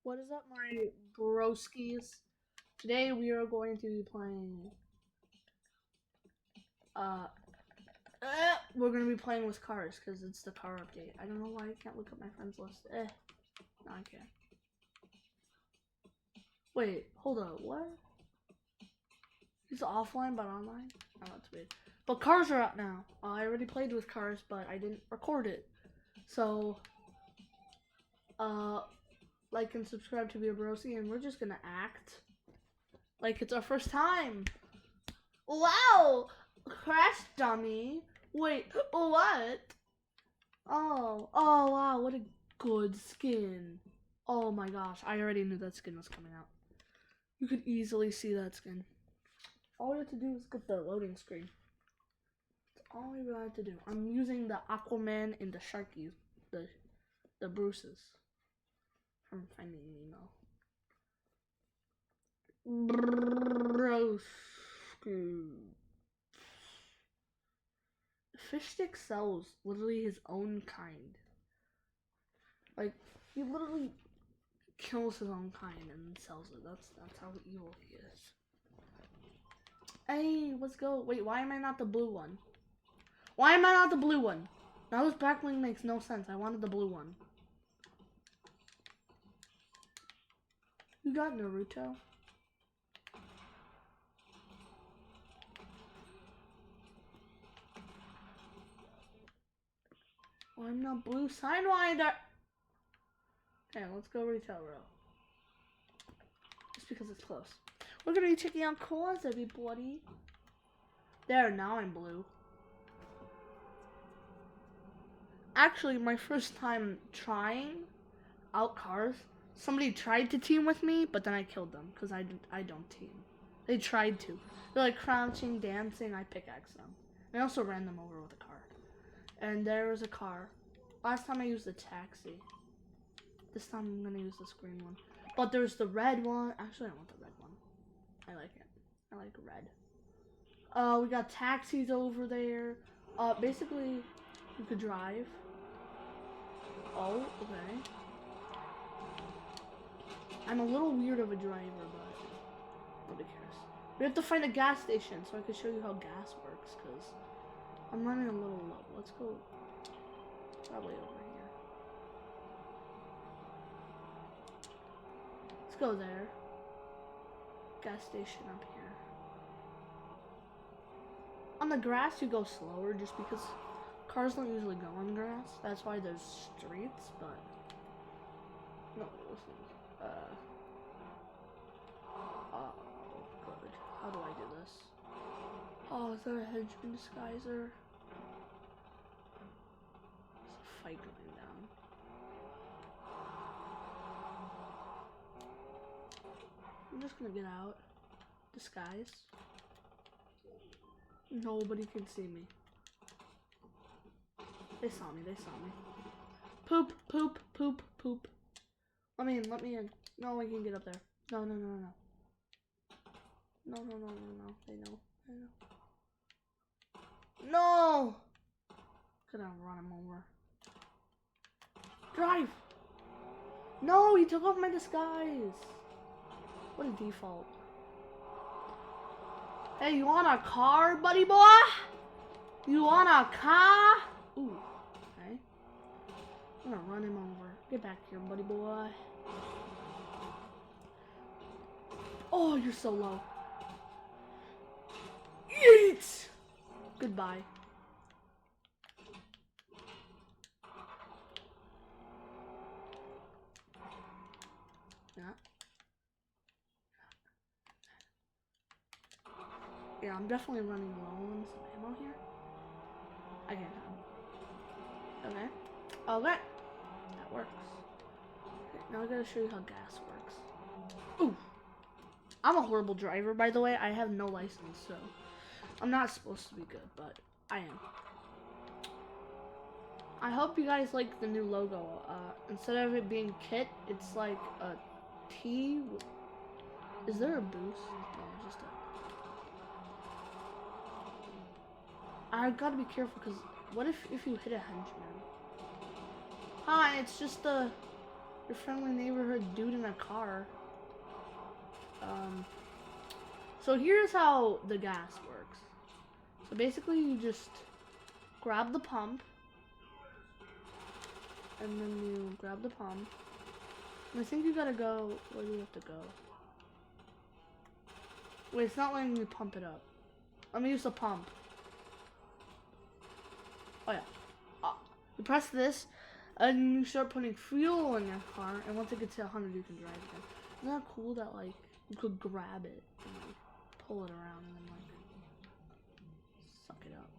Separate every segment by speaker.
Speaker 1: What is up, my broskies? Today we are going to be playing. Uh, we're gonna be playing with cars because it's the car update. I don't know why I can't look up my friends list. No, I can't. Wait, hold up. What? It's offline but online. Oh, that's weird. But cars are out now. I already played with cars, but I didn't record it. So, uh, like and subscribe to be a broski, and we're just gonna act like it's our first time. Wow! Crash dummy. Wait, what? Oh wow, what a good skin. Oh my gosh, I already knew that skin was coming out. You could easily see that skin. All we have to do is get the loading screen. That's all we really have to do. I'm using the Aquaman and the Sharkies, the Bruces from Finding Nemo. Broski. Fish stick sells literally his own kind. Like, he literally kills his own kind and sells it. That's how evil he is. Hey, let's go. Wait, why am I not the blue one? Why am I not the blue one? Now this backbling makes no sense. I wanted the blue one. You got Naruto? Oh, I'm not blue. Sidewinder. Okay, let's go retail row. Just because it's close. We're gonna be checking out cars, everybody. There, now I'm blue. Actually, my first time trying out cars, somebody tried to team with me, but then I killed them because I don't team. They tried to. They're like crouching, dancing. I pickaxed them. I also ran them over with a car. And there was a car. Last time I used the taxi. This time I'm gonna use this green one. But there's the red one. Actually, I want the red one. I like it. I like red. We got taxis over there. Basically, you could drive. Oh, okay. I'm a little weird of a driver, but nobody cares. We have to find a gas station so I can show you how gas works, because I'm running a little low. Let's go probably over here. Let's go there. Gas station up here. On the grass, you go slower just because cars don't usually go on grass. That's why there's streets, but no, listen. Oh, good. How do I do this? Oh, is that a henchman disguiser? There's a fight going down. I'm just gonna get out. Disguise. Nobody can see me. They saw me, they saw me. Poop, poop, poop, poop. Let me in. No, I can get up there. No. No. They know. No! Gonna run him over. Drive! No, he took off my disguise. What a default. Hey, you want a car, buddy boy? You want a car? Ooh, okay. I'm gonna run him over. Get back here, buddy boy. Oh, you're so low. Yeet! Goodbye. Yeah, I'm definitely running low on some ammo here. I can't have. Okay. That works. Okay, now I gotta show you how gas works. Ooh. I'm a horrible driver, by the way. I have no license, so I'm not supposed to be good, but I am. I hope you guys like the new logo. Instead of it being kit, it's like a T. Is there a boost? No, just a... I gotta be careful, because what if you hit a henchman? Hi, it's just the... Your friendly neighborhood dude in a car. So here's how the gas works. So basically you just grab the pump. And then you grab the pump. And I think you gotta go, where do you have to go? Wait, it's not letting me pump it up. Let me use the pump. Oh yeah. You press this, and you start putting fuel in your car, and once it gets to 100, you can drive again. Isn't that cool that, like, you could grab it and, like, pull it around and then, like, suck it up.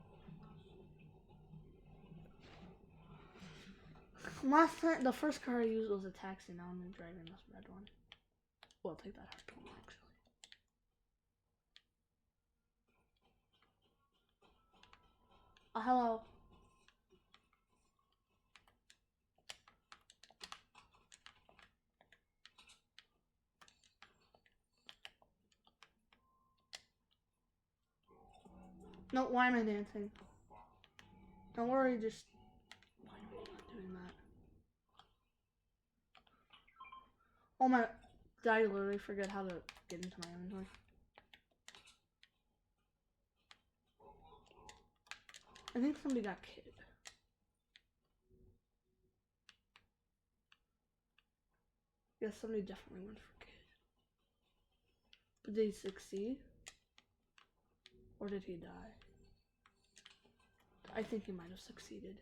Speaker 1: Last time, the first car I used was a taxi. Now I'm driving this red one. Well, I'll take that Harpoon, actually. Hello. No, why am I dancing? Don't worry, just... Why am I not doing that? Oh my... Did I literally forget how to get into my inventory? I think somebody got kid. Yes, somebody definitely went for kid. But did he succeed? Or did he die? I think he might have succeeded.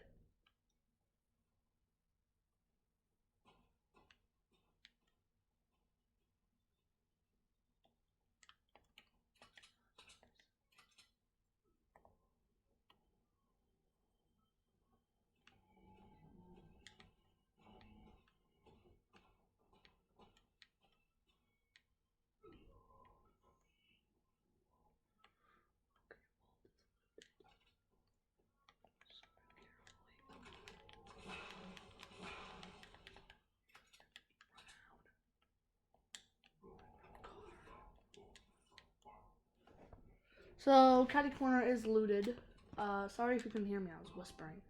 Speaker 1: So, Catty Corner is looted. Sorry if you can hear me, I was whispering.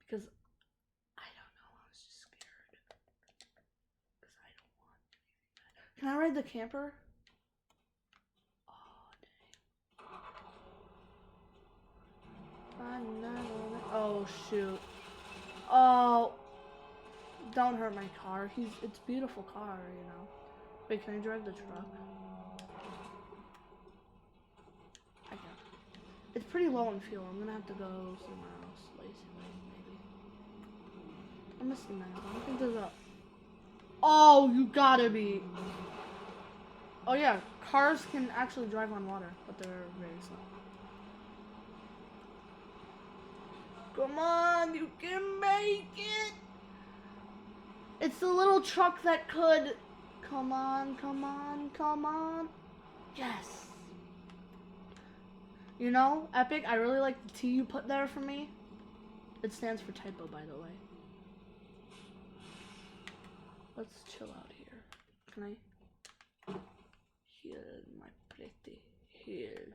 Speaker 1: Because, I don't know, I was just scared. Because I don't want anything bad. Can I ride the camper? Oh, dang. Oh, shoot. Oh, don't hurt my car. It's a beautiful car, you know. Wait, can I drive the truck? I can. It's pretty low on fuel. I'm gonna have to go somewhere else. Lazy maybe. I'm missing that. I don't think there's a... Oh, you gotta be... Oh yeah, cars can actually drive on water, but they're very slow. Come on, you can make it! It's the little truck that could... Come on, come on, come on. Yes. You know, Epic, I really like the T you put there for me. It stands for typo, by the way. Let's chill out here. Can I? Here, my pretty. Here.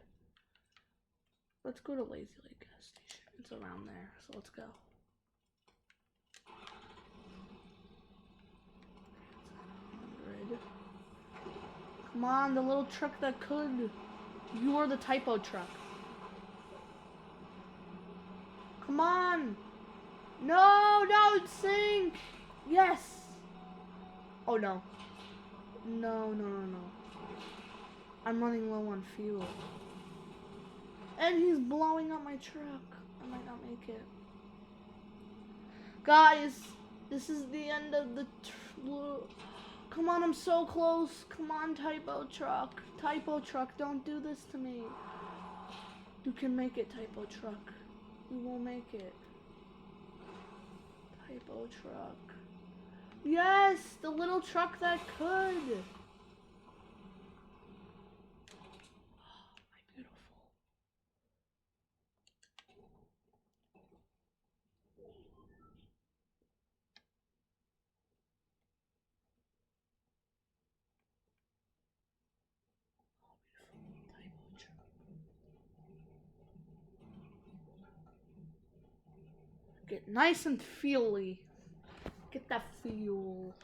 Speaker 1: Let's go to Lazy Lake gas station. It's around there, so let's go. Come on, the little truck that could. You're the typo truck. Come on. No, don't sink. Yes. Oh no. No. I'm running low on fuel. And he's blowing up my truck. I might not make it. Guys, this is the end of the... Come on, I'm so close. Come on, typo truck. Typo truck, don't do this to me. You can make it, typo truck. You will make it. Typo truck. Yes, the little truck that could. Get nice and feely. Get that fuel.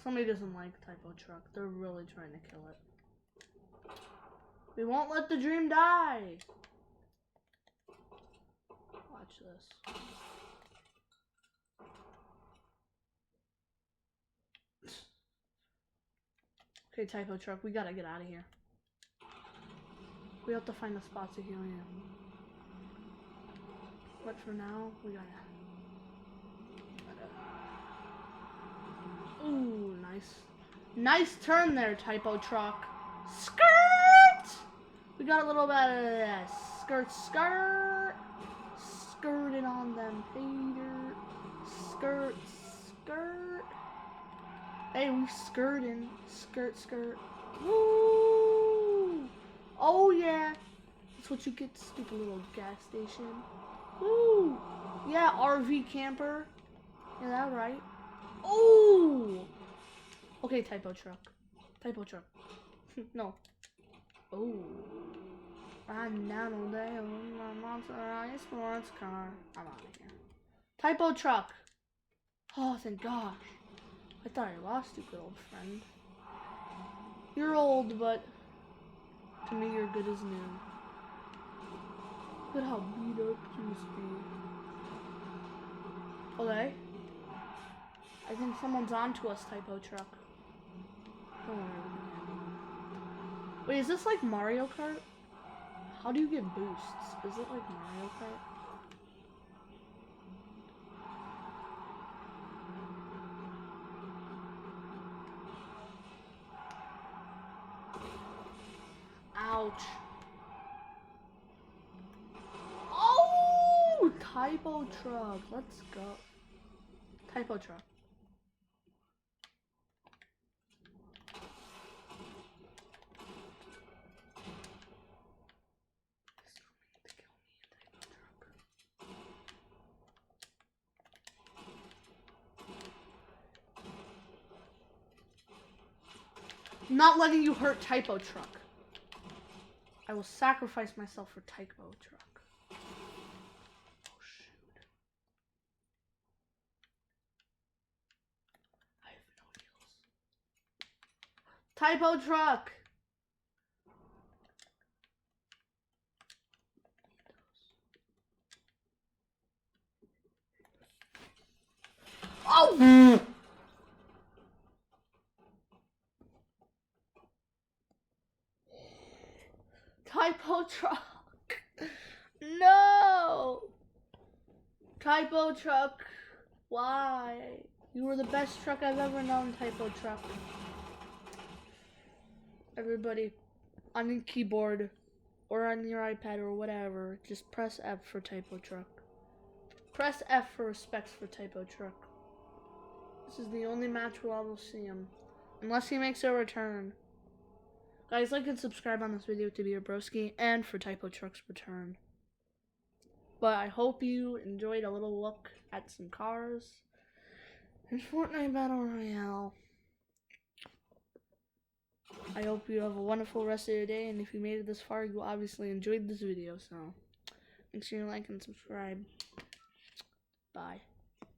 Speaker 1: Somebody doesn't like typo truck. They're really trying to kill it. We won't let the dream die. Watch this. Okay, typo truck, we gotta get out of here. We have to find a spot to heal you. But for now, we gotta... Ooh, nice. Nice turn there, typo truck. Skirt! We got a little bit of this. Skirt, skirt. Skirting on them, Peter. Skirt, skirt. Hey, we skirting. Skirt, skirt. Woo! Oh, yeah. That's what you get, stupid little gas station. Woo! Yeah, RV camper. Is that right? Oh! Okay, typo truck. Typo truck. No. Oh. Riding down all day on my Monster sports car. I'm out of here. Typo truck. Oh, thank gosh. I thought I lost you, good old friend. You're old, but to me you're good as new. Look at how beat up you used to be. Okay. I think someone's onto us, typo truck. Don't worry. Wait, is this like Mario Kart? How do you get boosts? Is it like Mario Kart? Ouch. Oh! Typo truck. Let's go. Typo truck. I'm not letting you hurt typo truck. I will sacrifice myself for typo truck. Oh shoot. I have no heals. Typo truck. Oh! Typo truck. No! Typo truck. Why? You were the best truck I've ever known, typo truck. Everybody, on your keyboard or on your iPad or whatever, just press F for typo truck. Press F for respects for typo truck. This is the only match we'll ever see him. Unless he makes a return. Guys, like and subscribe on this video to be a broski and for typo truck's return. But I hope you enjoyed a little look at some cars in Fortnite Battle Royale. I hope you have a wonderful rest of your day, and if you made it this far, you obviously enjoyed this video, so make sure you like and subscribe. Bye.